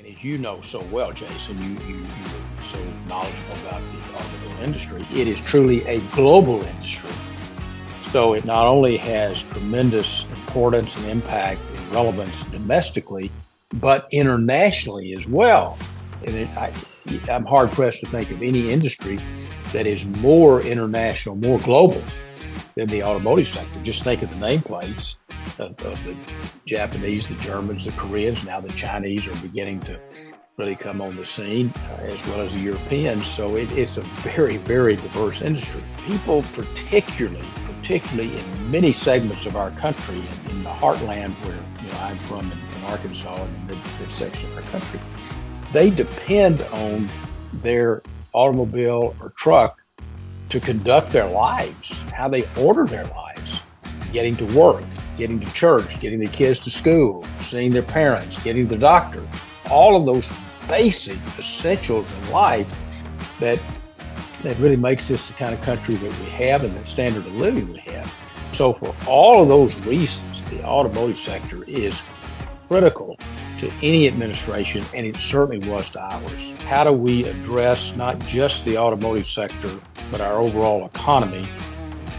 And as you know so well, Jason, you are so knowledgeable about the automobile industry. It is truly a global industry. So it not only has tremendous importance and impact and relevance domestically, but internationally as well. And I'm hard pressed to think of any industry that is more international, more global than the automotive sector. Just think of the nameplates of the Japanese, the Germans, the Koreans. Now the Chinese are beginning to really come on the scene, as well as the Europeans. So it's a very, very diverse industry. People, particularly in many segments of our country, in the heartland where I'm from in Arkansas, in the mid section of our country, they depend on their automobile or truck to conduct their lives, how they order their lives, getting to work, getting to church, getting the kids to school, seeing their parents, getting to the doctor, all of those basic essentials in life that really makes this the kind of country that we have and the standard of living we have. So for all of those reasons, the automotive sector is critical to any administration, and it certainly was to ours. How do we address not just the automotive sector, but our overall economy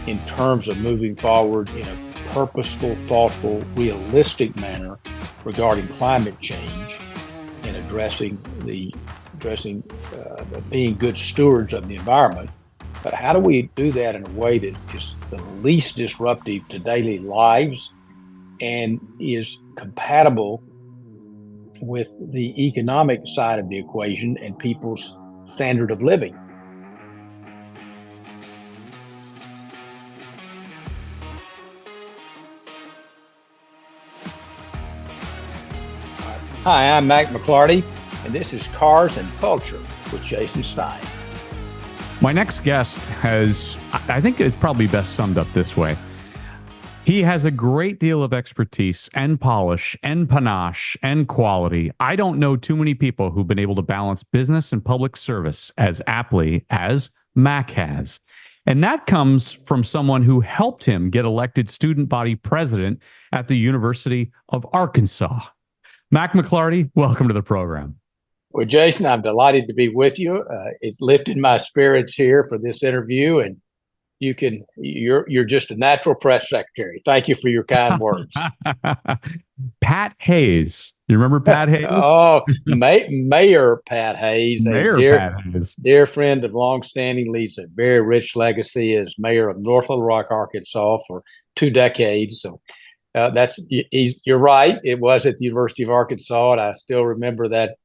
in terms of moving forward in a purposeful, thoughtful, realistic manner regarding climate change and addressing being good stewards of the environment? But how do we do that in a way that is the least disruptive to daily lives and is compatible with the economic side of the equation and people's standard of living? Hi, I'm Mack McLarty, and this is Cars and Culture with Jason Stein. My next guest I think it's probably best summed up this way. He has a great deal of expertise and polish and panache and quality. I don't know too many people who've been able to balance business and public service as aptly as Mack has. And that comes from someone who helped him get elected student body president at the University of Arkansas. Mack McLarty, welcome to the program. Well, Jason, I'm delighted to be with you. It lifted my spirits here for this interview, and you're just a natural press secretary. Thank you for your kind words. Pat Hayes. You remember Pat Hayes? Oh, Mayor Pat Hayes, Pat Hayes, dear friend of longstanding, leads a very rich legacy as mayor of North Little Rock, Arkansas for 2 decades. So you're right. It was at the University of Arkansas, and I still remember that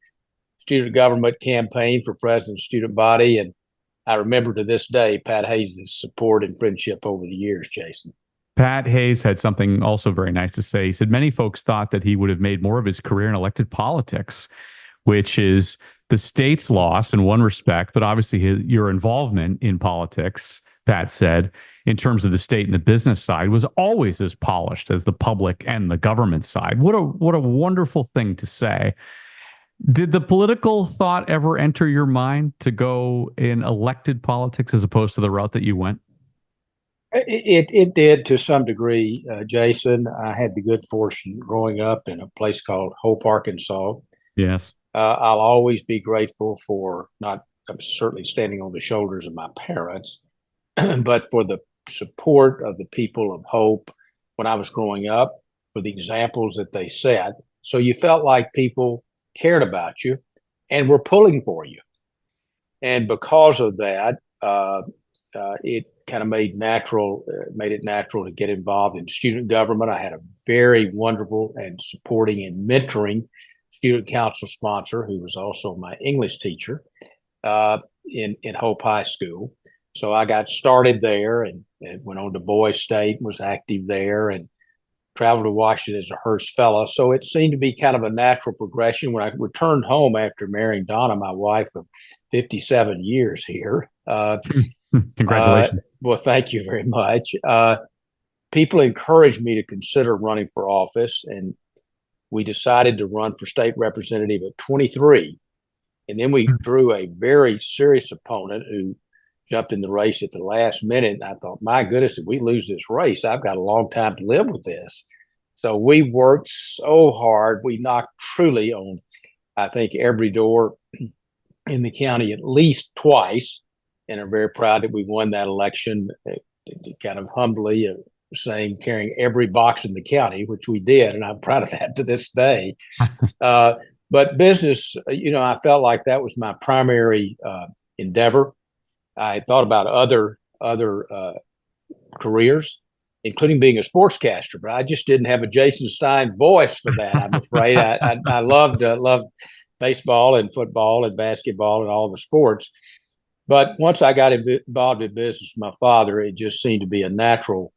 student government campaign for president of student body. And I remember to this day Pat Hayes' support and friendship over the years, Jason. Pat Hayes had something also very nice to say. He said many folks thought that he would have made more of his career in elected politics, which is the state's loss in one respect, but obviously your involvement in politics, Pat said, in terms of the state and the business side, was always as polished as the public and the government side. What a wonderful thing to say. Did the political thought ever enter your mind to go in elected politics as opposed to the route that you went? It did to some degree, Jason. I had the good fortune growing up in a place called Hope, Arkansas. Yes. I'll always be grateful for I'm certainly standing on the shoulders of my parents, but for the support of the people of Hope when I was growing up, for the examples that they set. So you felt like people cared about you and were pulling for you. And because of that, it kind of made it natural to get involved in student government. I had a very wonderful and supporting and mentoring student council sponsor who was also my English teacher in Hope High School. So I got started there and went on to Boys State, was active there, and traveled to Washington as a Hearst Fellow. So it seemed to be kind of a natural progression. When I returned home after marrying Donna, my wife of 57 years here. Congratulations. Well, thank you very much. People encouraged me to consider running for office, and we decided to run for state representative at 23. And then we drew a very serious opponent who jumped in the race at the last minute. And I thought, my goodness, if we lose this race, I've got a long time to live with this. So we worked so hard. We knocked truly on I think, every door in the county at least twice, and are very proud that we won that election, kind of humbly saying carrying every box in the county, which we did, and I'm proud of that to this day. Uh, but business, I felt like that was my primary endeavor. I thought about other careers, including being a sportscaster, but I just didn't have a Jason Stein voice for that. I'm afraid I loved baseball and football and basketball and all the sports. But once I got involved in business with my father, it just seemed to be a natural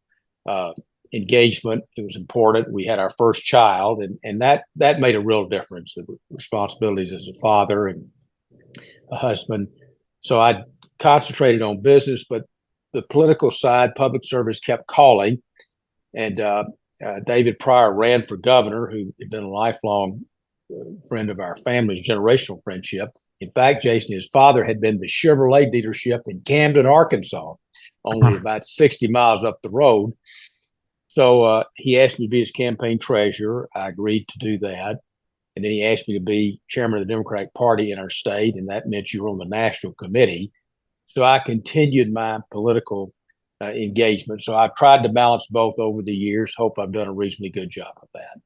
uh, engagement. It was important. We had our first child, and that made a real difference. The responsibilities as a father and a husband. So I concentrated on business, but the political side, public service kept calling. And David Pryor ran for governor, who had been a lifelong friend of our family's generational friendship. In fact, Jason, his father had been the Chevrolet dealership in Camden, Arkansas, only about 60 miles up the road. So he asked me to be his campaign treasurer. I agreed to do that. And then he asked me to be chairman of the Democratic Party in our state, and that meant you were on the national committee. So I continued my political engagement. So I've tried to balance both over the years. Hope I've done a reasonably good job of that.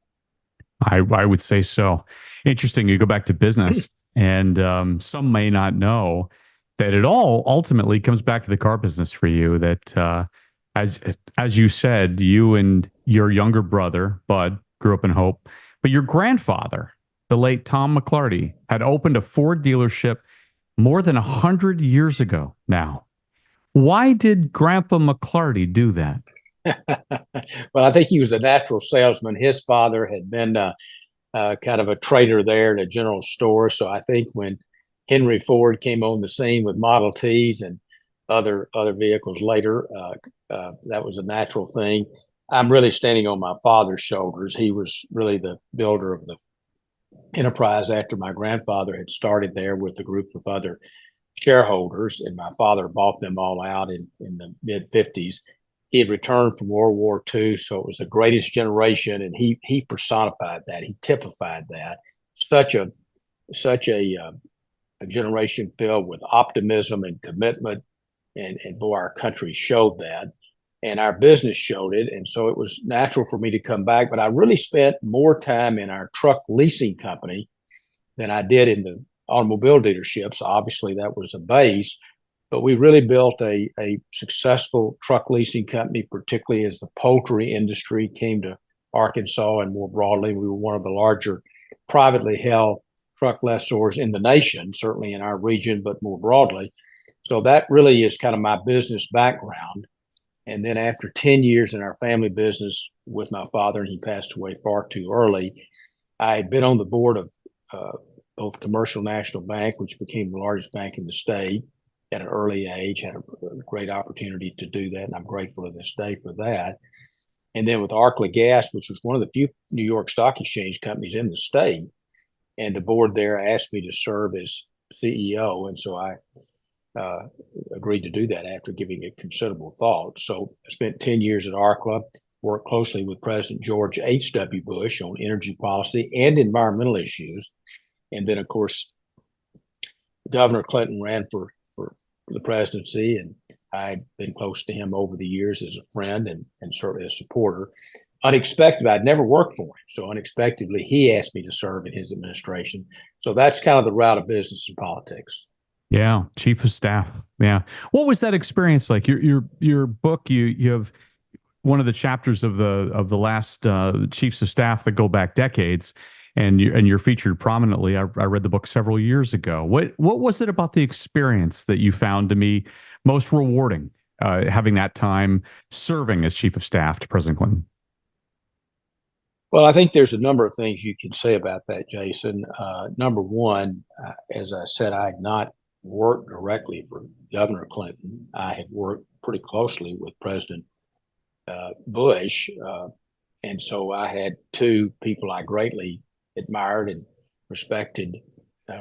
I would say so. Interesting. You go back to business, and some may not know that it all ultimately comes back to the car business for you. That as you said, you and your younger brother Bud grew up in Hope, but your grandfather, the late Tom McLarty, had opened a Ford dealership more than 100 years ago now. Why did Grandpa McLarty do that? Well, I think he was a natural salesman. His father had been kind of a trader there at a general store. So I think when Henry Ford came on the scene with Model Ts and other vehicles later, that was a natural thing. I'm really standing on my father's shoulders. He was really the builder of the enterprise after my grandfather had started there with a group of other shareholders, and my father bought them all out in the mid 50s. He had returned from World War II, so it was the greatest generation, and he personified that. He typified that. Such a generation filled with optimism and commitment, and boy, our country showed that, and our business showed it, and so it was natural for me to come back. But I really spent more time in our truck leasing company than I did in the automobile dealerships. Obviously, that was a base, but we really built a successful truck leasing company, particularly as the poultry industry came to Arkansas, and more broadly, we were one of the larger privately held truck lessors in the nation, certainly in our region, but more broadly. So that really is kind of my business background. And then after 10 years in our family business with my father, and he passed away far too early, I had been on the board of both Commercial National Bank, which became the largest bank in the state at an early age, had a great opportunity to do that, and I'm grateful to this day for that. And then with Arkley Gas, which was one of the few New York Stock Exchange companies in the state, and the board there asked me to serve as CEO, and so I agreed to do that after giving it considerable thought. So I spent 10 years at Arkley, worked closely with President George H.W. Bush on energy policy and environmental issues. And then, of course, Governor Clinton ran for the presidency, and I'd been close to him over the years as a friend and certainly a supporter. Unexpected, I'd never worked for him, so unexpectedly he asked me to serve in his administration. So that's kind of the route of business and politics. Yeah, chief of staff. Yeah, what was that experience like? Your book, you have one of the chapters of the last chiefs of staff that go back decades, and you're featured prominently. I read the book several years ago. What was it about the experience that you found to me most rewarding, having that time serving as chief of staff to President Clinton? Well, I think there's a number of things you can say about that, Jason. Number one, as I said, I had not worked directly for Governor Clinton. I had worked pretty closely with President Bush. And so I had two people I greatly admired and respected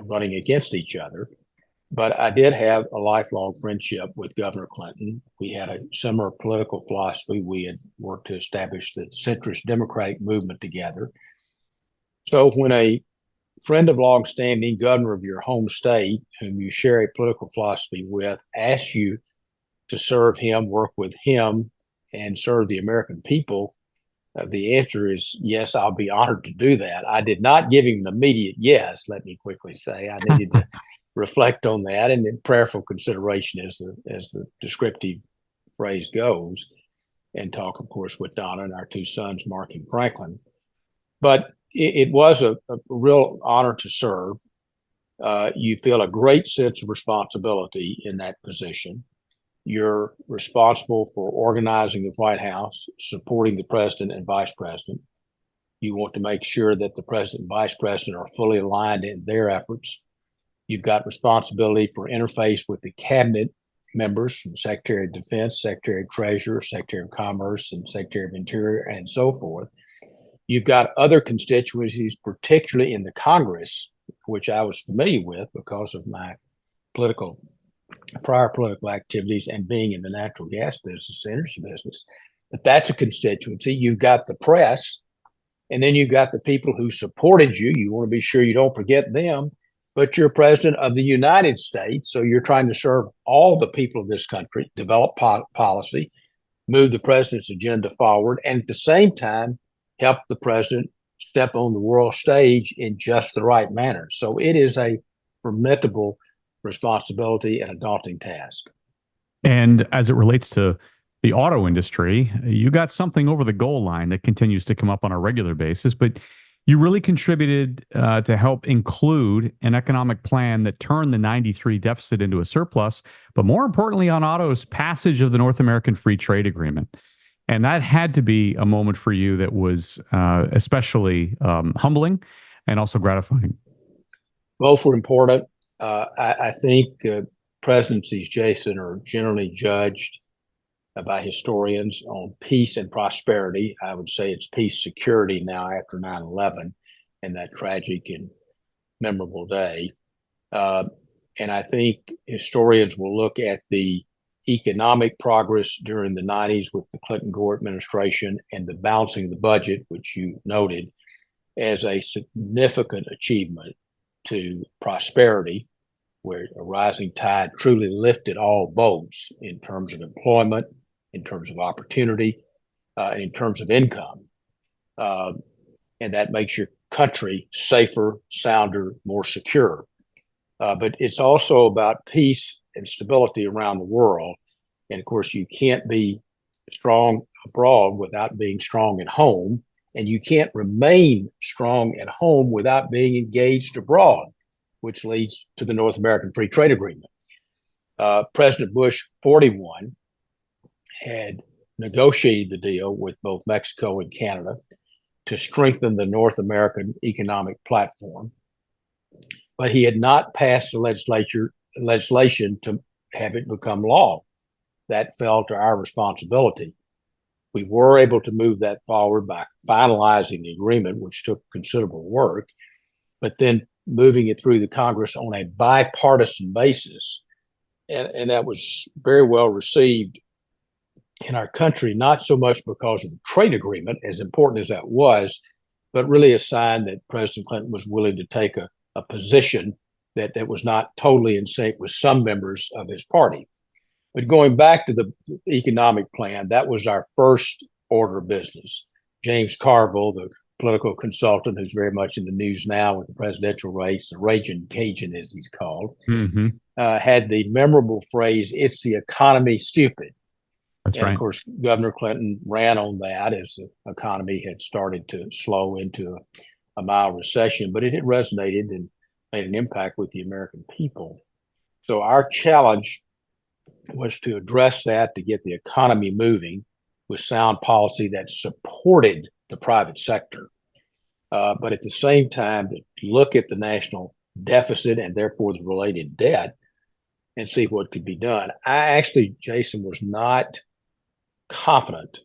running against each other. But I did have a lifelong friendship with Governor Clinton. We had a similar political philosophy. We had worked to establish the centrist Democratic movement together. So when a friend of longstanding, governor of your home state, whom you share a political philosophy with, asks you to serve him, work with him, and serve the American people, the answer is yes, I'll be honored to do that. I did not give him an immediate yes, let me quickly say. I needed to reflect on that, and in prayerful consideration, as the descriptive phrase goes, and talk, of course, with Donna and our two sons, Mark and Franklin. But it was a real honor to serve. You feel a great sense of responsibility in that position. You're responsible for organizing the White House, supporting the president and vice president. You want to make sure that the president and vice president are fully aligned in their efforts. You've got responsibility for interface with the cabinet members, from Secretary of Defense, Secretary of Treasury, Secretary of Commerce, and Secretary of Interior, and so forth. You've got other constituencies, particularly in the Congress, which I was familiar with because of my prior political activities and being in the natural gas business, energy business. But that's a constituency. You've got the press, and then you've got the people who supported you. You want to be sure you don't forget them, but you're president of the United States, so you're trying to serve all the people of this country, develop policy, move the president's agenda forward, and at the same time, help the president step on the world stage in just the right manner. So it is a formidable responsibility and a daunting task. And as it relates to the auto industry, you got something over the goal line that continues to come up on a regular basis, but you really contributed to help include an economic plan that turned the 93 deficit into a surplus, but more importantly on auto's passage of the North American Free Trade Agreement. And that had to be a moment for you that was especially humbling and also gratifying. Both were important. I think presidencies, Jason, are generally judged by historians on peace and prosperity. I would say it's peace security now after 9/11 and that tragic and memorable day. And I think historians will look at the economic progress during the 90s with the Clinton-Gore administration and the balancing of the budget, which you noted, as a significant achievement to prosperity, where a rising tide truly lifted all boats in terms of employment, in terms of opportunity, in terms of income. And that makes your country safer, sounder, more secure. But it's also about peace and stability around the world. And of course, you can't be strong abroad without being strong at home. And you can't remain strong at home without being engaged abroad, which leads to the North American Free Trade Agreement. President Bush 41 had negotiated the deal with both Mexico and Canada to strengthen the North American economic platform. But he had not passed the legislation to have it become law. That fell to our responsibility. We were able to move that forward by finalizing the agreement, which took considerable work, but then moving it through the Congress on a bipartisan basis. And that was very well received in our country, not so much because of the trade agreement, as important as that was, but really a sign that President Clinton was willing to take a position that was not totally in sync with some members of his party. But going back to the economic plan, that was our first order of business. James Carville, the political consultant who's very much in the news now with the presidential race, the Raging Cajun, as he's called, had the memorable phrase, "It's the economy, stupid." That's right. Of course, Governor Clinton ran on that as the economy had started to slow into a mild recession, but it had resonated and made an impact with the American people. So our challenge was to address that, to get the economy moving with sound policy that supported the private sector. But at the same time, to look at the national deficit and therefore the related debt and see what could be done. I actually, Jason, was not confident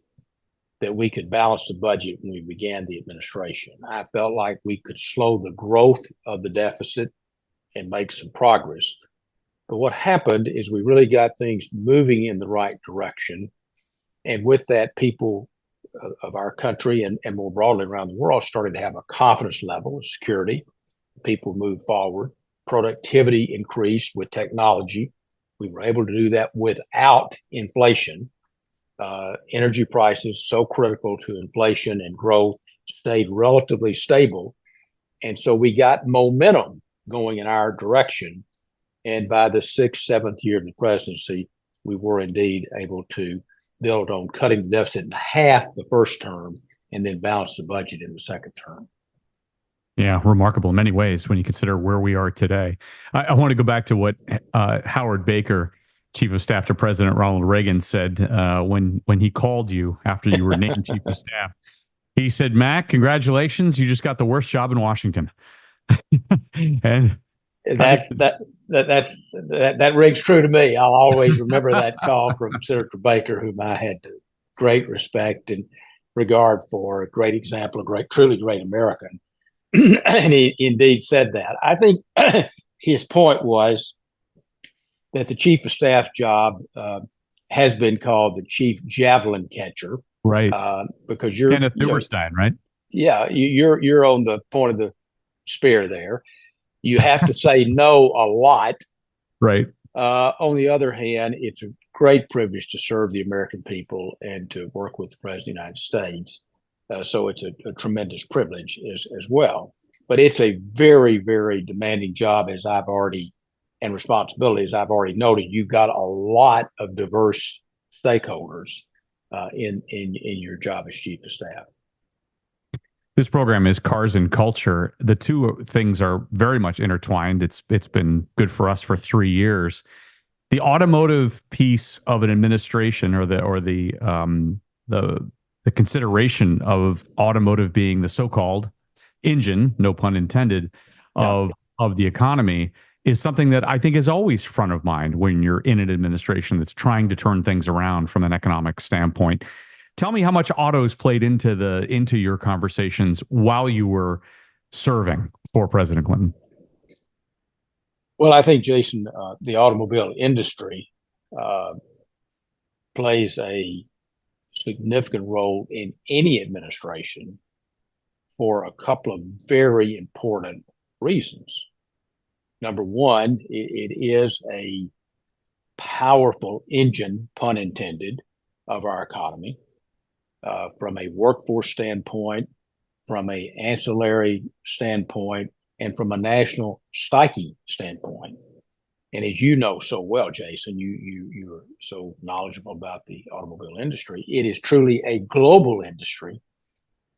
that we could balance the budget when we began the administration. I felt like we could slow the growth of the deficit and make some progress. But what happened is we really got things moving in the right direction. And with that, people of our country and more broadly around the world started to have a confidence level of security, People moved forward. Productivity increased with technology. We were able to do that without inflation. Energy prices, so critical to inflation and growth, stayed relatively stable. And so we got momentum going in our direction. And by the sixth, seventh year of the presidency, we were indeed able to build on cutting the deficit in half the first term and then balance the budget in the second term. Yeah, remarkable in many ways when you consider where we are today. I want to go back to what Howard Baker, Chief of Staff to President Ronald Reagan, said when he called you after you were named Chief of Staff. He said, "Mac, congratulations! You just got the worst job in Washington." And that rings true to me. I'll always remember that call from Senator Baker, whom I had great respect and regard for, a great example, truly great American. And he indeed said that. I think his point was that the chief of staff job has been called the chief javelin catcher, right? Because you're Kenneth Stein, right? Yeah, you're on the point of the spear there. You have to say no a lot, right? On the other hand, it's a great privilege to serve the American people and to work with the President of the United States. So it's a tremendous privilege as well. But it's a very, very demanding job, and responsibility, as I've already noted. You've got a lot of diverse stakeholders in your job as Chief of Staff. This program is Cars and Culture. The two things are very much intertwined. It's been good for us for 3 years. The automotive piece of an administration, or the consideration of automotive being the so-called engine, no pun intended, of the economy, is something that I think is always front of mind when you're in an administration that's trying to turn things around from an economic standpoint. Tell me how much autos played into your conversations while you were serving for President Clinton. Well, I think, Jason, the automobile industry plays a significant role in any administration for a couple of very important reasons. Number one, it is a powerful engine, pun intended, of our economy. From a workforce standpoint, from an ancillary standpoint, and from a national psyche standpoint. And as you know so well, Jason, you're so knowledgeable about the automobile industry. It is truly a global industry.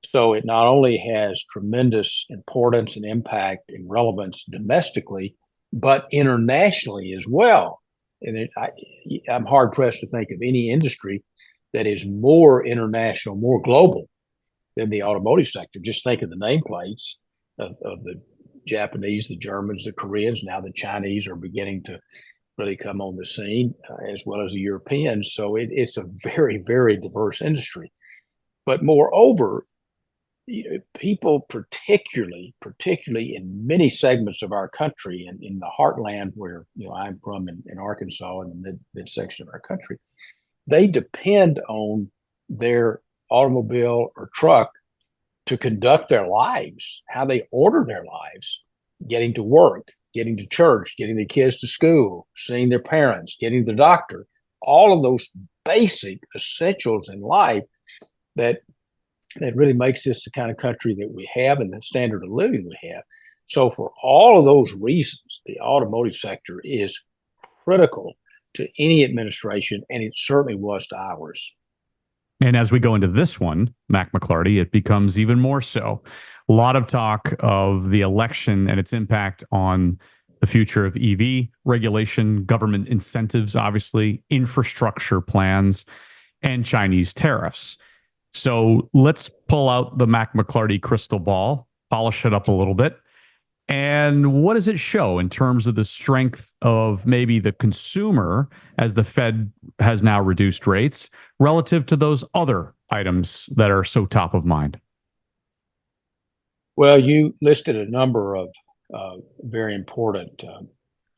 So it not only has tremendous importance and impact and relevance domestically, but internationally as well. And I'm hard pressed to think of any industry that is more international, more global than the automotive sector. Just think of the nameplates of the Japanese, the Germans, the Koreans. Now the Chinese are beginning to really come on the scene, as well as the Europeans. So it's a very, very diverse industry. But moreover, people particularly in many segments of our country, and in the heartland where I'm from in Arkansas, in the midsection of our country, they depend on their automobile or truck to conduct their lives, how they order their lives, getting to work, getting to church, getting the kids to school, seeing their parents, getting to the doctor, all of those basic essentials in life that really makes this the kind of country that we have and the standard of living we have. So for all of those reasons, the automotive sector is critical to any administration, and it certainly was to ours. And as we go into this one, Mack McLarty, it becomes even more so. A lot of talk of the election and its impact on the future of EV regulation, government incentives, obviously, infrastructure plans, and Chinese tariffs. So let's pull out the Mack McLarty crystal ball, polish it up a little bit. And what does it show in terms of the strength of maybe the consumer, as the Fed has now reduced rates, relative to those other items that are so top of mind? Well, you listed a number of very important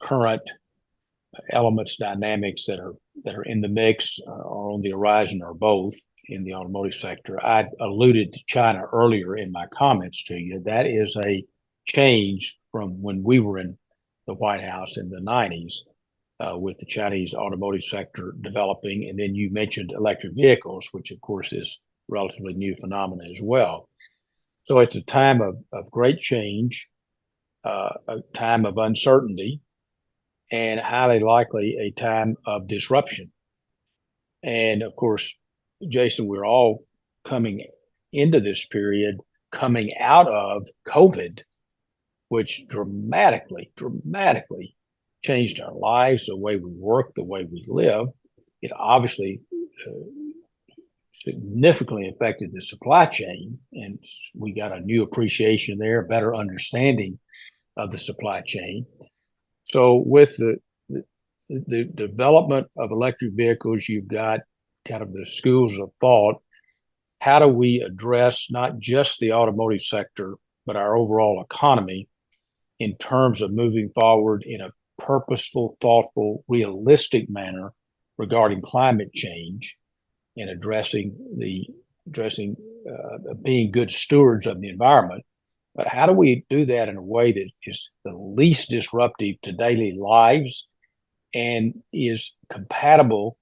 current elements, dynamics that are in the mix, or on the horizon, or both in the automotive sector. I alluded to China earlier in my comments to you. That is a change from when we were in the White House in the 90s with the Chinese automotive sector developing. And then you mentioned electric vehicles, which of course is a relatively new phenomenon as well. So it's a time of great change, a time of uncertainty, and highly likely a time of disruption. And of course, Jason, we're all coming into this period coming out of COVID, which dramatically changed our lives, the way we work, the way we live. It obviously significantly affected the supply chain, and we got a new appreciation there, a better understanding of the supply chain. So with the development of electric vehicles, you've got kind of the schools of thought. How do we address not just the automotive sector, but our overall economy in terms of moving forward in a purposeful, thoughtful, realistic manner regarding climate change and addressing being good stewards of the environment? But how do we do that in a way that is the least disruptive to daily lives and is compatible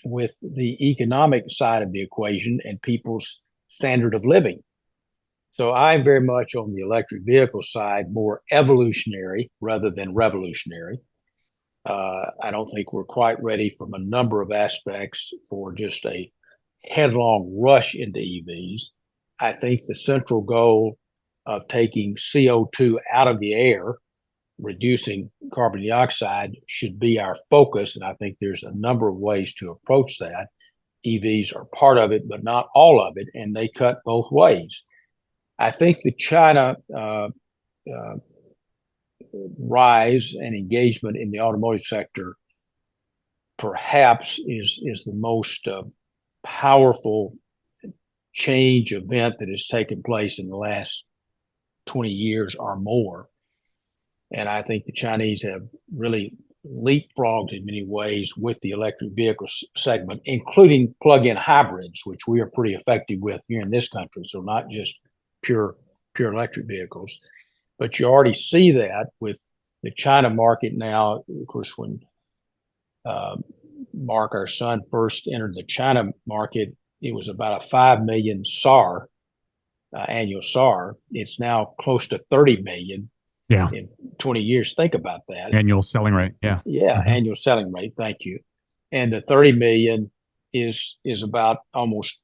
with the economic side of the equation and people's standard of living? So I'm very much on the electric vehicle side, more evolutionary rather than revolutionary. I don't think we're quite ready from a number of aspects for just a headlong rush into EVs. I think the central goal of taking CO2 out of the air, reducing carbon dioxide, should be our focus. And I think there's a number of ways to approach that. EVs are part of it, but not all of it, and they cut both ways. I think the China rise and engagement in the automotive sector perhaps is the most powerful change event that has taken place in the last 20 years or more. And I think the Chinese have really leapfrogged in many ways with the electric vehicle segment, including plug-in hybrids, which we are pretty effective with here in this country. So not just pure electric vehicles, but you already see that with the China market now. Of course, when Mark, our son, first entered the China market, it was about a 5 million SAR, annual SAR. It's now close to 30 million. Yeah. In 20 years. Think about that. Annual selling rate. Yeah. Yeah. Mm-hmm. Annual selling rate. Thank you. And the 30 million is about almost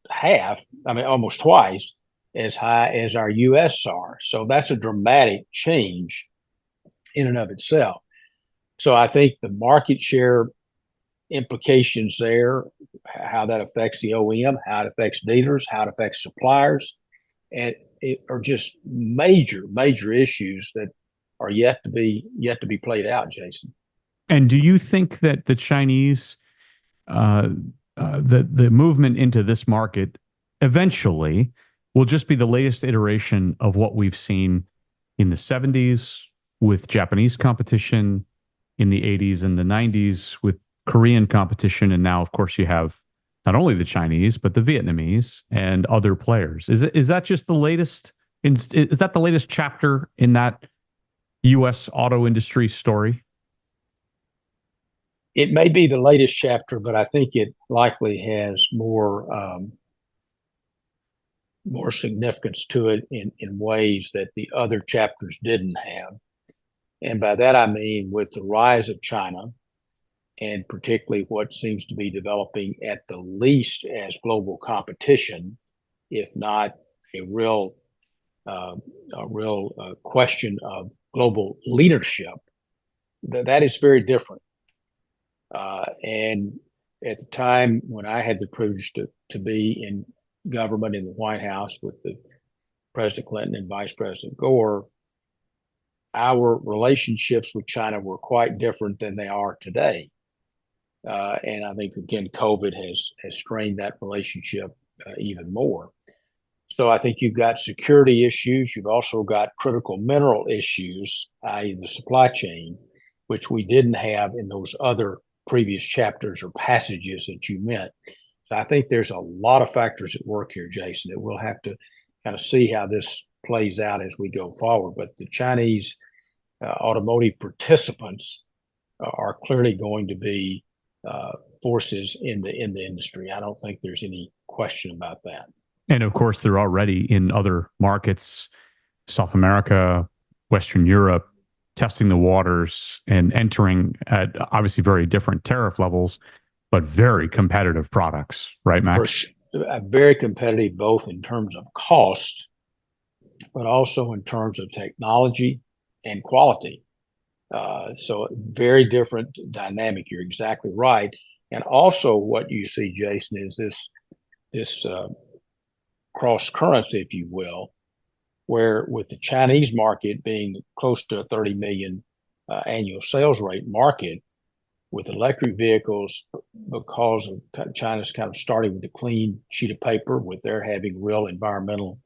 almost twice as high as our U.S. SAR. So that's a dramatic change in and of itself. So I think the market share implications there, how that affects the OEM, how it affects dealers, how it affects suppliers, and it are just major issues that are yet to be played out, Jason. And do you think that the Chinese, the movement into this market eventually will just be the latest iteration of what we've seen in the 70s with Japanese competition, in the 80s and the 90s with Korean competition, and now, of course, you have not only the Chinese but the Vietnamese and other players? Is that just the latest? Is that the latest chapter in that U.S. auto industry story? It may be the latest chapter, but I think it likely has more significance to it in ways that the other chapters didn't have. And by that, I mean with the rise of China, and particularly what seems to be developing at the least as global competition, if not a real question of global leadership, that is very different. And at the time when I had the privilege to be in government in the White House with the President Clinton and Vice President Gore, our relationships with China were quite different than they are today. And I think, again, COVID has strained that relationship even more. So I think you've got security issues. You've also got critical mineral issues, i.e. the supply chain, which we didn't have in those other previous chapters or passages that you meant. So I think there's a lot of factors at work here, Jason, that we'll have to kind of see how this plays out as we go forward. But the Chinese automotive participants are clearly going to be forces in the industry. I don't think there's any question about that. And of course, they're already in other markets, South America, Western Europe, testing the waters and entering at obviously very different tariff levels, but very competitive products, right, Mac? Very competitive, both in terms of cost, but also in terms of technology and quality. So very different dynamic. You're exactly right. And also what you see, Jason, is this cross currents, if you will, where with the Chinese market being close to a 30 million annual sales rate market, with electric vehicles, because of China's kind of starting with a clean sheet of paper, with their having real environmental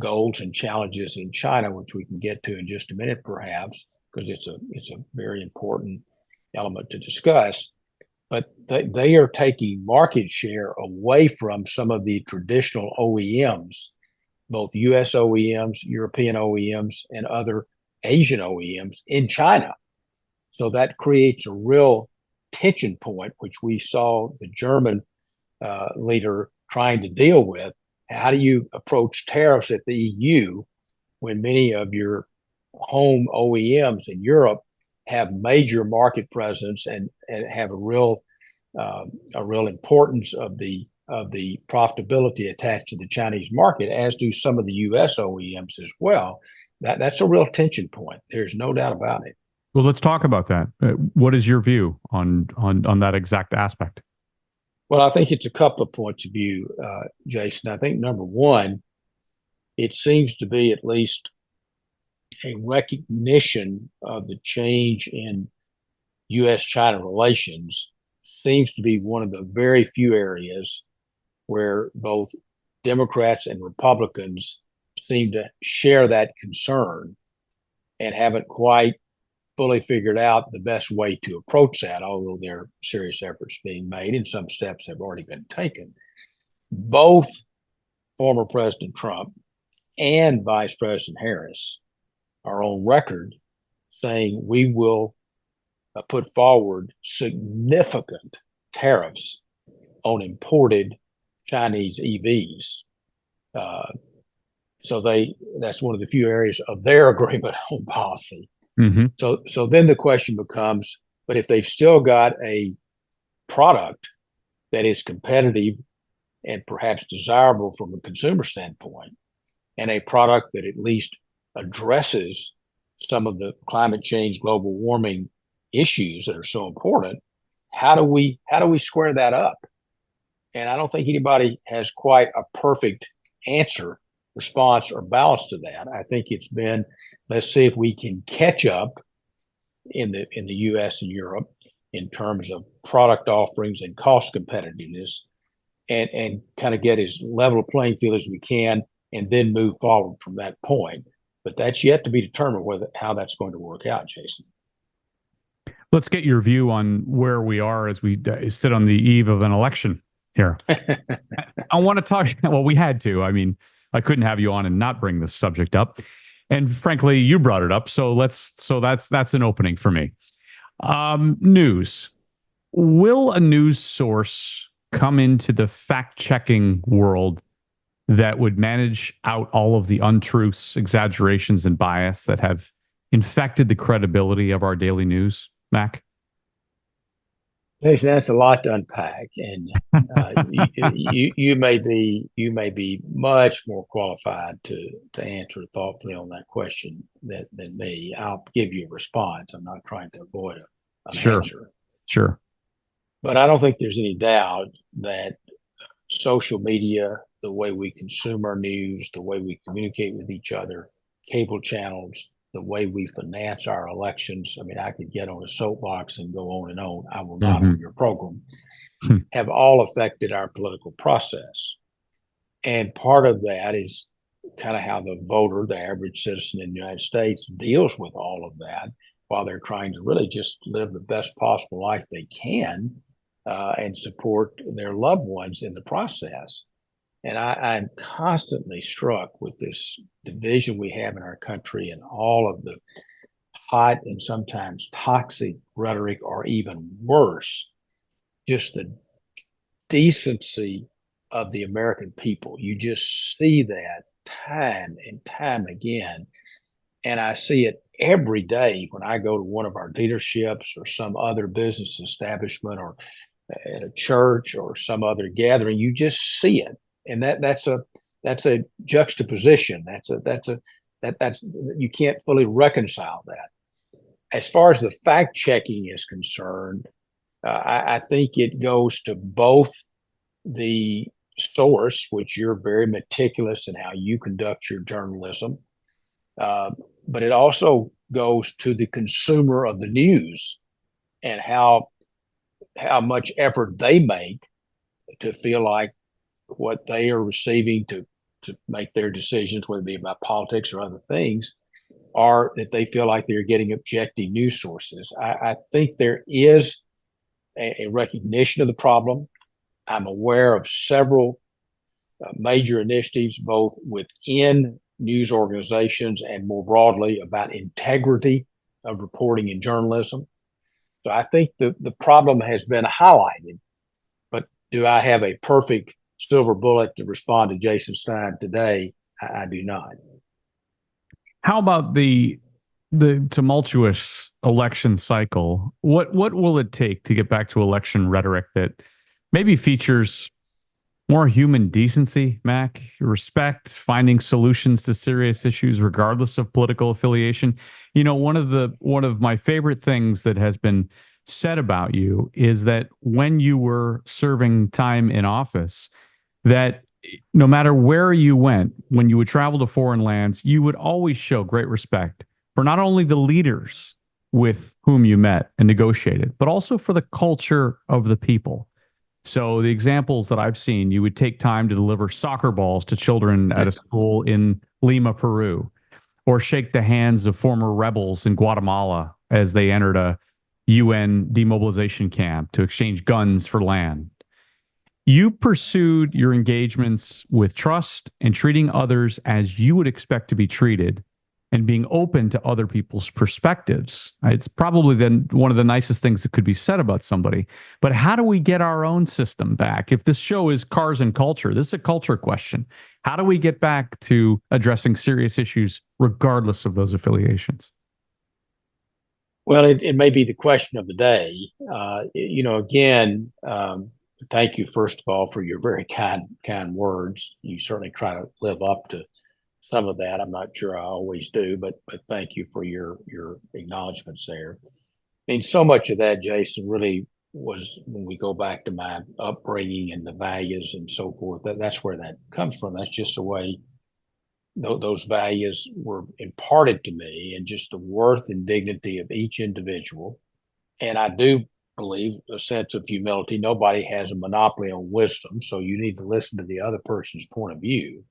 goals and challenges in China, which we can get to in just a minute, perhaps, because it's a very important element to discuss. But they are taking market share away from some of the traditional OEMs, both U.S. OEMs, European OEMs, and other Asian OEMs in China. So that creates a real tension point, which we saw the German leader trying to deal with. How do you approach tariffs at the EU when many of your home OEMs in Europe have major market presence and have a real importance of the profitability attached to the Chinese market, as do some of the U.S. OEMs as well? That's a real tension point. There's no doubt about it. Well, let's talk about that. What is your view on that exact aspect? Well, I think it's a couple of points of view, Jason. I think number one, it seems to be at least a recognition of the change in U.S.-China relations. Seems to be one of the very few areas where both Democrats and Republicans seem to share that concern and haven't quite fully figured out the best way to approach that, although there are serious efforts being made and some steps have already been taken. Both former President Trump and Vice President Harris are on record saying we will put forward significant tariffs on imported Chinese EVs. So that's one of the few areas of their agreement on policy. Mm-hmm. So then the question becomes, but if they've still got a product that is competitive and perhaps desirable from a consumer standpoint, and a product that at least addresses some of the climate change, global warming issues that are so important, how do we square that up? And I don't think anybody has quite a perfect answer, response, or balance to that. I think it's been, let's see if we can catch up in the U.S. and Europe in terms of product offerings and cost competitiveness, and kind of get as level a playing field as we can, and then move forward from that point. But that's yet to be determined how that's going to work out, Jason. Let's get your view on where we are as we sit on the eve of an election here. I want to talk. Well, we had to. I mean, I couldn't have you on and not bring this subject up. And frankly, you brought it up. So that's an opening for me. News. Will a news source come into the fact-checking world that would manage out all of the untruths, exaggerations, and bias that have infected the credibility of our daily news, Mac? Jason, that's a lot to unpack, and you may be much more qualified to answer thoughtfully on that question than me. I'll give you a response. I'm not trying to avoid an answer. Sure. But I don't think there's any doubt that social media, the way we consume our news, the way we communicate with each other, cable channels, the way we finance our elections. I mean, I could get on a soapbox and go on and on. I will not on your program. Have all affected our political process. And part of that is kind of how the voter, the average citizen in the United States, deals with all of that while they're trying to really just live the best possible life they can and support their loved ones in the process. And I'm constantly struck with this division we have in our country and all of the hot and sometimes toxic rhetoric, or even worse, just the decency of the American people. You just see that time and time again. And I see it every day when I go to one of our dealerships or some other business establishment or at a church or some other gathering. You just see it. And that's a juxtaposition. That's you can't fully reconcile that. As far as the fact checking is concerned, I think it goes to both the source, which you're very meticulous in how you conduct your journalism, but it also goes to the consumer of the news and how much effort they make to feel like what they are receiving to make their decisions, whether it be about politics or other things, are that they feel like they're getting objective news sources. I think there is a recognition of the problem. I'm aware of several major initiatives, both within news organizations and more broadly about integrity of reporting in journalism. So I think the problem has been highlighted, but do I have a perfect silver bullet to respond to Jason Stein today? I do not. How about the tumultuous election cycle? What will it take to get back to election rhetoric that maybe features more human decency, Mac, respect, finding solutions to serious issues regardless of political affiliation? You know, one of my favorite things that has been said about you is that when you were serving time in office, that no matter where you went, when you would travel to foreign lands, you would always show great respect for not only the leaders with whom you met and negotiated, but also for the culture of the people. So the examples that I've seen, you would take time to deliver soccer balls to children at a school in Lima, Peru, or shake the hands of former rebels in Guatemala as they entered a UN demobilization camp to exchange guns for land. You pursued your engagements with trust and treating others as you would expect to be treated and being open to other people's perspectives. It's probably then one of the nicest things that could be said about somebody. But how do we get our own system back? If this show is cars and culture, this is a culture question. How do we get back to addressing serious issues regardless of those affiliations? Well, it may be the question of the day. Again, thank you, first of all, for your very kind words. You certainly try to live up to some of that. I'm not sure I always do, but thank you for your acknowledgments there. I mean, so much of that, Jason, really was when we go back to my upbringing and the values and so forth. That's where that comes from. That's just the way those values were imparted to me, and just the worth and dignity of each individual. And I do believe a sense of humility. Nobody has a monopoly on wisdom, so you need to listen to the other person's point of view.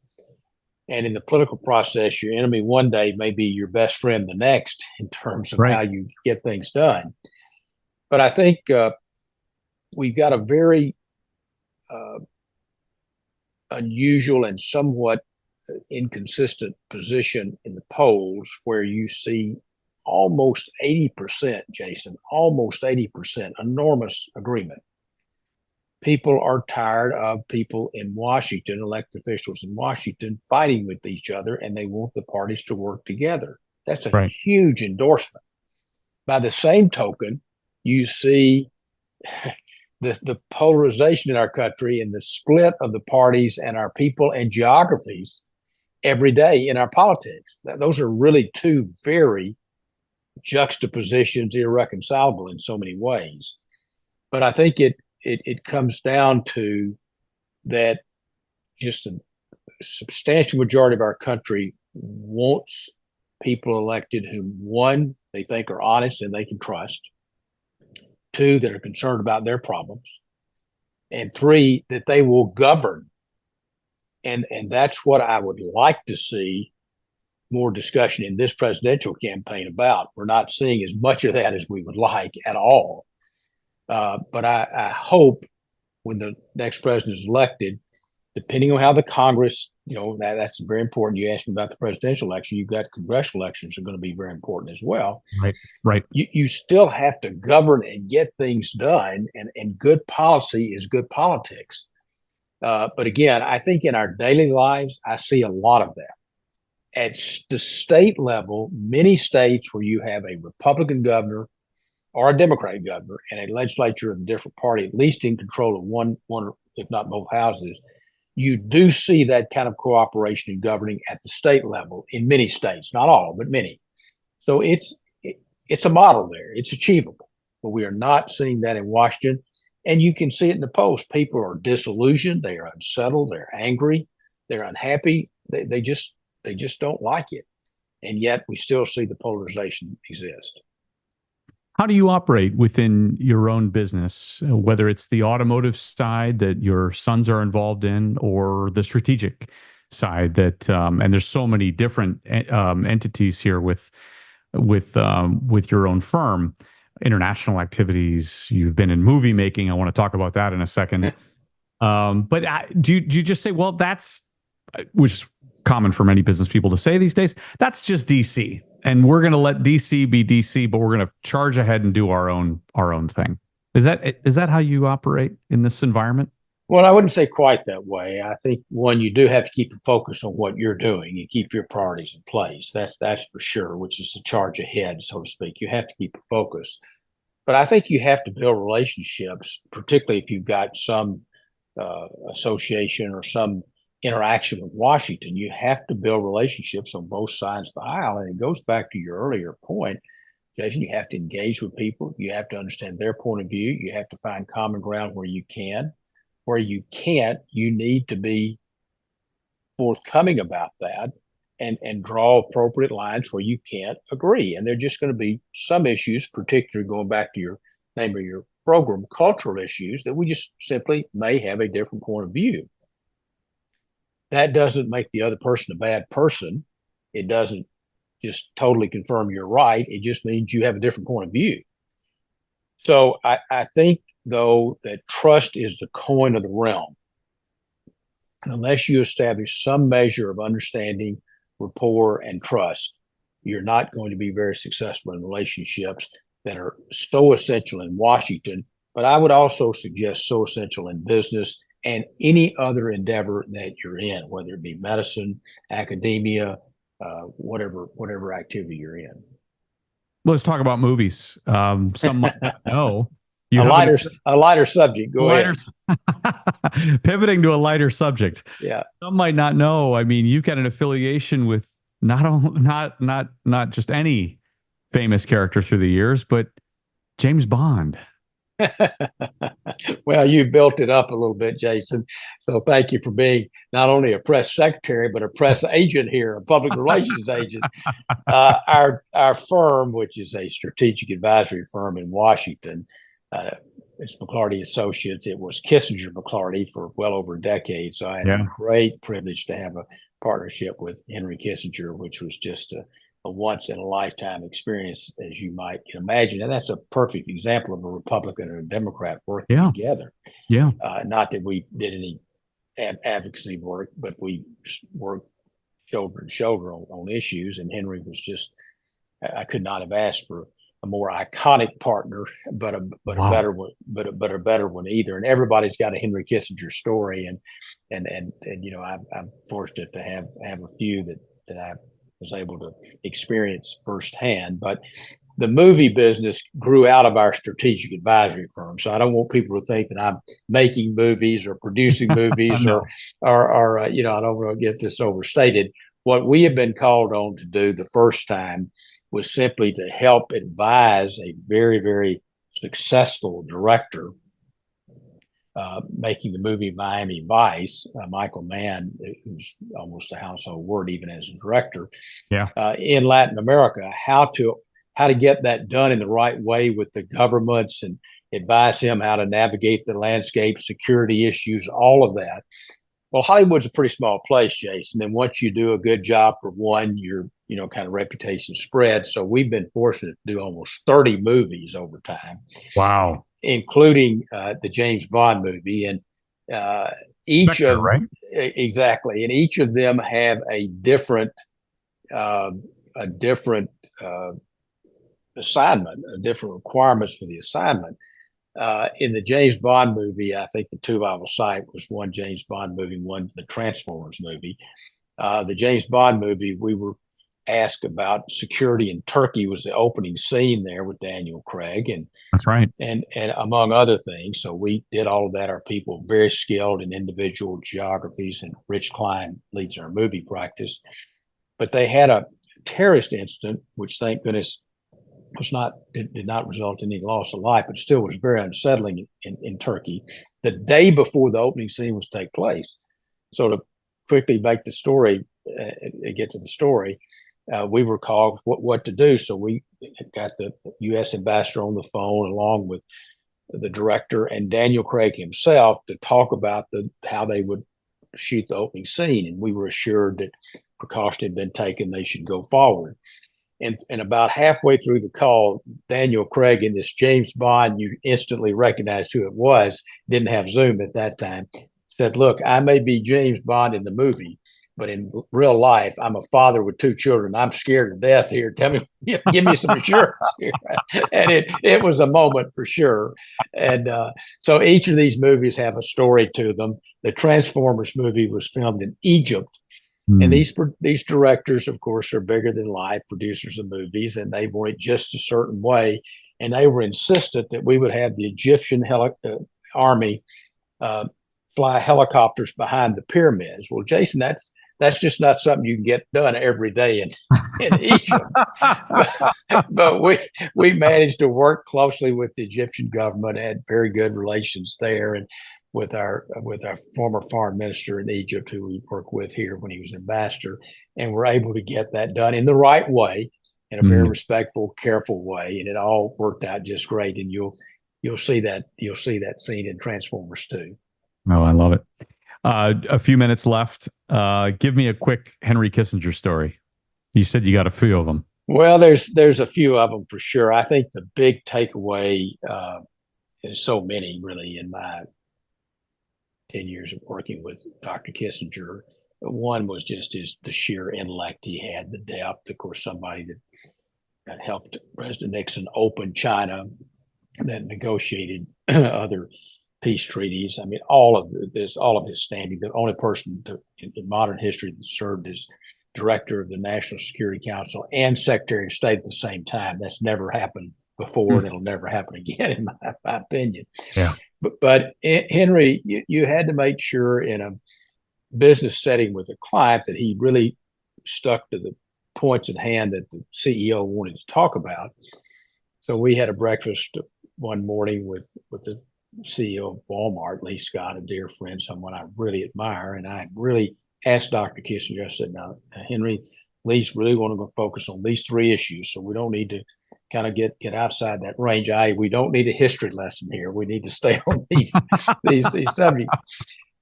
And in the political process, your enemy one day may be your best friend the next in terms of Right. how you get things done. But I think we've got a very unusual and somewhat inconsistent position in the polls, where you see almost 80%, Jason, almost 80%, enormous agreement. People are tired of people in Washington, elected officials in Washington, fighting with each other, and they want the parties to work together. That's a Right. huge endorsement. By the same token, you see the polarization in our country and the split of the parties and our people and geographies every day in our politics. Those are really two very juxtapositions, irreconcilable in so many ways. But I think it comes down to that just a substantial majority of our country wants people elected who, one, they think are honest and they can trust, two, that are concerned about their problems, and three, that they will govern. And that's what I would like to see more discussion in this presidential campaign about. We're not seeing as much of that as we would like at all. But I hope when the next president is elected, depending on how the Congress, that's very important. You asked me about the presidential election. You've got congressional elections are going to be very important as well. Right. Right. You still have to govern and get things done, and good policy is good politics. But again, I think in our daily lives, I see a lot of that. At the state level, many states where you have a Republican governor or a Democratic governor and a legislature of a different party, at least in control of one, if not both houses, you do see that kind of cooperation in governing at the state level in many states, not all, but many. So it's a model there. It's achievable, but we are not seeing that in Washington. And you can see it in the polls. People are disillusioned. They are unsettled. They're angry. They're unhappy. They just don't like it. And yet we still see the polarization exist. How do you operate within your own business, whether it's the automotive side that your sons are involved in or the strategic side that, and there's so many different entities here with your own firm, international activities. You've been in movie making. I want to talk about that in a second. But do you just say, well, that's, which is common for many business people to say these days, that's just DC, and we're going to let DC be DC, but we're going to charge ahead and do our own thing. Is that how you operate in this environment? Well, I wouldn't say quite that way. I think one, you do have to keep a focus on what you're doing and keep your priorities in place. That's for sure, which is to charge ahead, so to speak. You have to keep a focus. But I think you have to build relationships, particularly if you've got some association or some interaction with Washington. You have to build relationships on both sides of the aisle. And it goes back to your earlier point, Jason. You have to engage with people. You have to understand their point of view. You have to find common ground where you can. Where you can't, you need to be forthcoming about that and draw appropriate lines where you can't agree. And there are just going to be some issues, particularly going back to your name of your program, cultural issues, that we just simply may have a different point of view. That doesn't make the other person a bad person. It doesn't just totally confirm you're right. It just means you have a different point of view. So I think, though, that trust is the coin of the realm. Unless you establish some measure of understanding, rapport, and trust, you're not going to be very successful in relationships that are so essential in Washington, but I would also suggest so essential in business and any other endeavor that you're in, whether it be medicine, academia, whatever activity you're in. Let's talk about movies. Some might not know. A lighter subject. Go ahead. Pivoting to a lighter subject. Yeah. Some might not know. I mean, you've got an affiliation with not just any famous character through the years, but James Bond. Well, you built it up a little bit, Jason. So thank you for being not only a press secretary, but a press agent here, a public relations agent. Our firm, which is a strategic advisory firm in Washington, it's McLarty Associates. It was Kissinger McLarty for well over a decade. So I had a great privilege to have a partnership with Henry Kissinger, which was just a once in a lifetime experience, as you might imagine. And that's a perfect example of a Republican and a Democrat working together. Yeah. Not that we did any advocacy work, but we worked shoulder to shoulder on issues. And Henry was just, I could not have asked for a more iconic partner, but a better one, but a better one either. And everybody's got a Henry Kissinger story, and I'm fortunate to have a few that I was able to experience firsthand. But the movie business grew out of our strategic advisory firm, so I don't want people to think that I'm making movies or producing movies or I don't want to get this overstated. What we have been called on to do the first time was simply to help advise a very, very successful director making the movie Miami Vice, Michael Mann, who's almost a household word even as a director, in Latin America, how to get that done in the right way with the governments and advise him how to navigate the landscape, security issues, all of that. Well, Hollywood's a pretty small place, Jason. And once you do a good job for one, your kind of reputation spreads. So we've been fortunate to do almost 30 movies over time. Wow. Including the James Bond movie. And each Spectre, of right? exactly, and each of them have a different uh, a different assignment, different requirements for the assignment. In the James Bond movie, I think the two I will cite was one James Bond movie, one the Transformers movie. The James Bond movie, we were asked about security in Turkey, was the opening scene there with Daniel Craig, That's right. and among other things. So we did all of that. Our people very skilled in individual geographies, and Rich Klein leads our movie practice. But they had a terrorist incident, which thank goodness did not result in any loss of life, but still was very unsettling in Turkey. The day before the opening scene was to take place. So to quickly make the story, get to the story, we were called what to do. So we got the U.S. ambassador on the phone along with the director and Daniel Craig himself to talk about how they would shoot the opening scene. And we were assured that precaution had been taken, they should go forward. And about halfway through the call, Daniel Craig in this James Bond, you instantly recognized who it was, didn't have Zoom at that time, said, "Look, I may be James Bond in the movie, but in real life, I'm a father with two children. I'm scared to death here. Tell me, give me some assurance here." And it was a moment for sure. And so each of these movies have a story to them. The Transformers movie was filmed in Egypt. And these directors, of course, are bigger than life producers of movies, and they want it just a certain way. And they were insistent that we would have the Egyptian army fly helicopters behind the pyramids. Well, Jason, that's just not something you can get done every day in Egypt. But we managed to work closely with the Egyptian government, had very good relations there, and with our former foreign minister in Egypt, who we work with here when he was ambassador, and we're able to get that done in the right way, in a very respectful, careful way, and it all worked out just great. And you'll see that scene in Transformers 2. Oh, I love it. A few minutes left. Give me a quick Henry Kissinger story. You said you got a few of them. Well, there's a few of them for sure. I think the big takeaway is so many really in my 10 years of working with Dr. Kissinger. One was just the sheer intellect he had, the depth. Of course, somebody that helped President Nixon open China, that negotiated other peace treaties. I mean, all of his standing, the only person in modern history that served as director of the National Security Council and Secretary of State at the same time. That's never happened before, and it'll never happen again, in my opinion. Yeah. But Henry, you had to make sure in a business setting with a client that he really stuck to the points at hand that the CEO wanted to talk about. So we had a breakfast one morning with the CEO of Walmart, Lee Scott, a dear friend, someone I really admire. And I really asked Dr. Kissinger, I said, "Now, Henry, Lee's really want to go focus on these three issues. So we don't need to kind of get outside that range. We don't need a history lesson here. We need to stay on these subjects."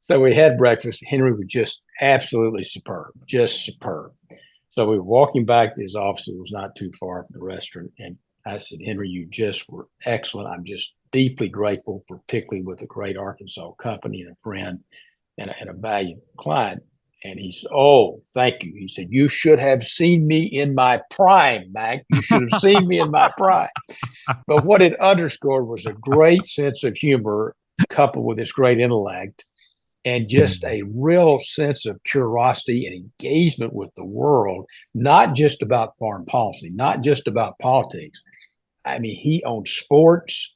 So we had breakfast. Henry was just absolutely superb, just superb. So we were walking back to his office. It was not too far from the restaurant. And I said, "Henry, you just were excellent. I'm just deeply grateful, particularly with a great Arkansas company and a friend and a valued client." And he said, "Oh, thank you." He said, "You should have seen me in my prime, Mac. You should have seen me in my prime." But what it underscored was a great sense of humor coupled with this great intellect and just a real sense of curiosity and engagement with the world, not just about foreign policy, not just about politics. I mean, he owned sports,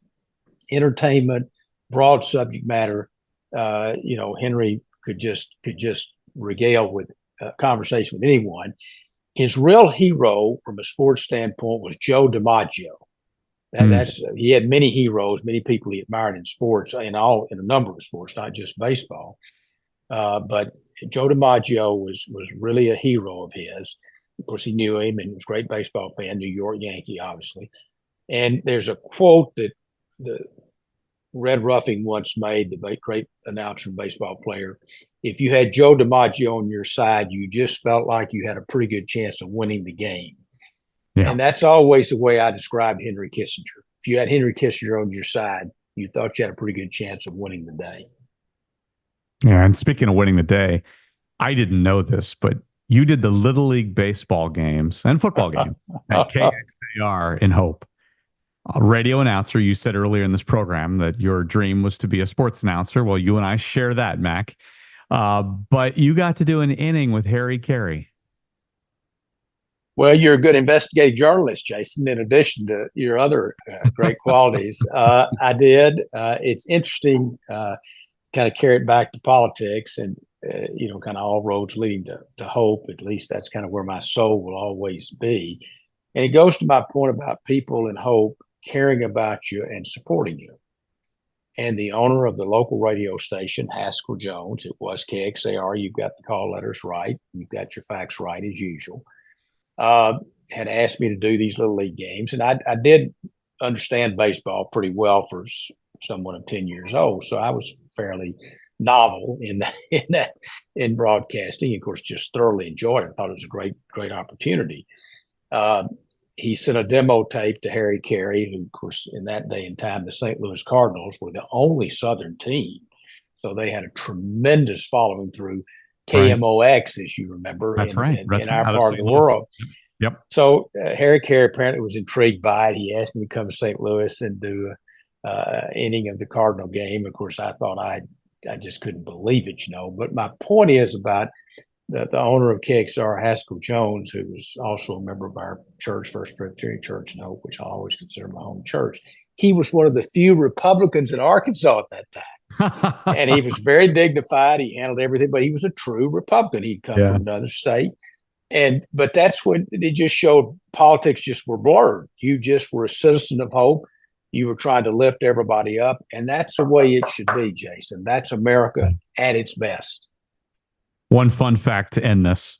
entertainment, broad subject matter. Henry could just regale with conversation with anyone. His real hero from a sports standpoint was Joe DiMaggio. He had many heroes, many people he admired in sports, in a number of sports, not just baseball. But Joe DiMaggio was really a hero of his. Of course, he knew him and was a great baseball fan, New York Yankee, obviously. And there's a quote that the Red Ruffing once made, the great announcer and baseball player. If you had Joe DiMaggio on your side, you just felt like you had a pretty good chance of winning the game. Yeah. And that's always the way I describe Henry Kissinger. If you had Henry Kissinger on your side, you thought you had a pretty good chance of winning the day. Yeah, and speaking of winning the day, I didn't know this, but you did the Little League baseball games and football games at KXAR in Hope. A radio announcer, you said earlier in this program that your dream was to be a sports announcer. Well, you and I share that, Mac. But you got to do an inning with Harry Carey. Well, you're a good investigative journalist, Jason, in addition to your other great qualities. I did. It's interesting, kind of carry it back to politics and, kind of all roads leading to hope. At least that's kind of where my soul will always be. And it goes to my point about people in hope caring about you and supporting you. And the owner of the local radio station, Haskell Jones, it was KXAR, you've got the call letters right, you've got your facts right as usual, had asked me to do these Little League games. And I did understand baseball pretty well for someone of 10 years old. So I was fairly novel in broadcasting. Of course, just thoroughly enjoyed it. I thought it was a great opportunity. He sent a demo tape to Harry Carey, who, of course, in that day and time, the St. Louis Cardinals were the only Southern team. So they had a tremendous following through KMOX, as you remember, in our part of the world. Yep. So Harry Carey apparently was intrigued by it. He asked me to come to St. Louis and do an inning of the Cardinal game. Of course, I thought I just couldn't believe it, But my point is about the owner of KXR, Haskell Jones, who was also a member of our church, First Presbyterian Church in Hope, which I always consider my home church. He was one of the few Republicans in Arkansas at that time. And he was very dignified. He handled everything, but he was a true Republican. He'd come from another state. But that's when it just showed politics just were blurred. You just were a citizen of hope. You were trying to lift everybody up. And that's the way it should be, Jason. That's America at its best. One fun fact to end this.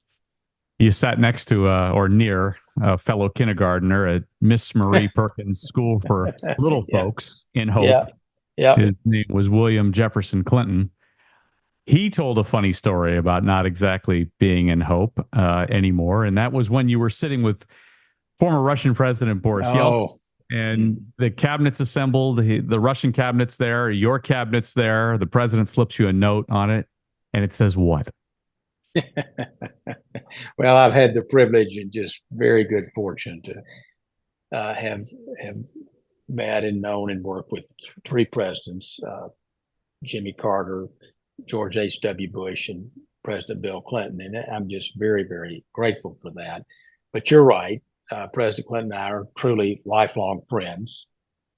You sat next to or near a fellow kindergartner at Miss Marie Perkins School for Little Folks in Hope. Yeah. His name was William Jefferson Clinton. He told a funny story about not exactly being in Hope anymore. And that was when you were sitting with former Russian President Boris Yeltsin. And the cabinet's assembled, the Russian cabinet's there, your cabinet's there. The president slips you a note on it. And it says what? Well, I've had the privilege and just very good fortune to have met and known and worked with three presidents, Jimmy Carter, George H.W. Bush, and President Bill Clinton. And I'm just very, very grateful for that. But you're right. President Clinton and I are truly lifelong friends.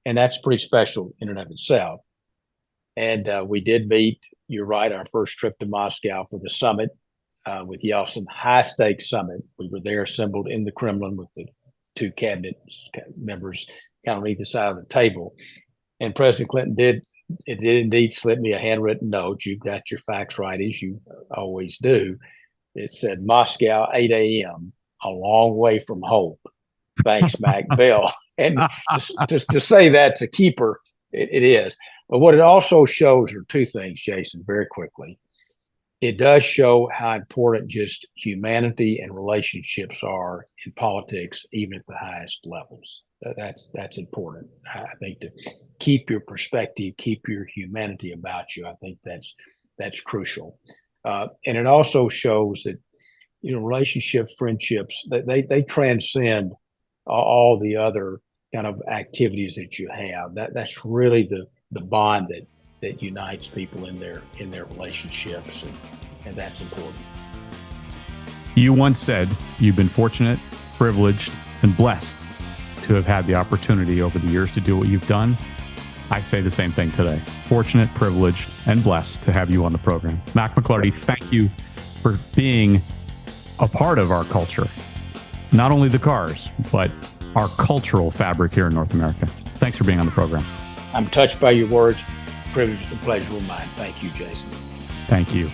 And that's pretty special in and of itself. And we did meet, you're right, our first trip to Moscow for the summit. With Yeltsin, high-stakes summit. We were there assembled in the Kremlin with the two cabinet members kind of on either side of the table. And President Clinton did indeed slip me a handwritten note. You've got your facts right, as you always do. It said, Moscow, 8 a.m., a long way from hope. Thanks, Mac Bill. And just to say that's a keeper, it is. But what it also shows are two things, Jason, very quickly. It does show how important just humanity and relationships are in politics, even at the highest levels. That's important. I think to keep your perspective, keep your humanity about you. I think that's crucial. And it also shows that relationships, friendships, they transcend all the other kind of activities that you have. That's really the bond that unites people in their relationships, and that's important. You once said you've been fortunate, privileged, and blessed to have had the opportunity over the years to do what you've done. I say the same thing today. Fortunate, privileged, and blessed to have you on the program. Mack McLarty, thank you for being a part of our culture. Not only the cars, but our cultural fabric here in North America. Thanks for being on the program. I'm touched by your words. Privilege and pleasure of mine. Thank you, Jason. Thank you.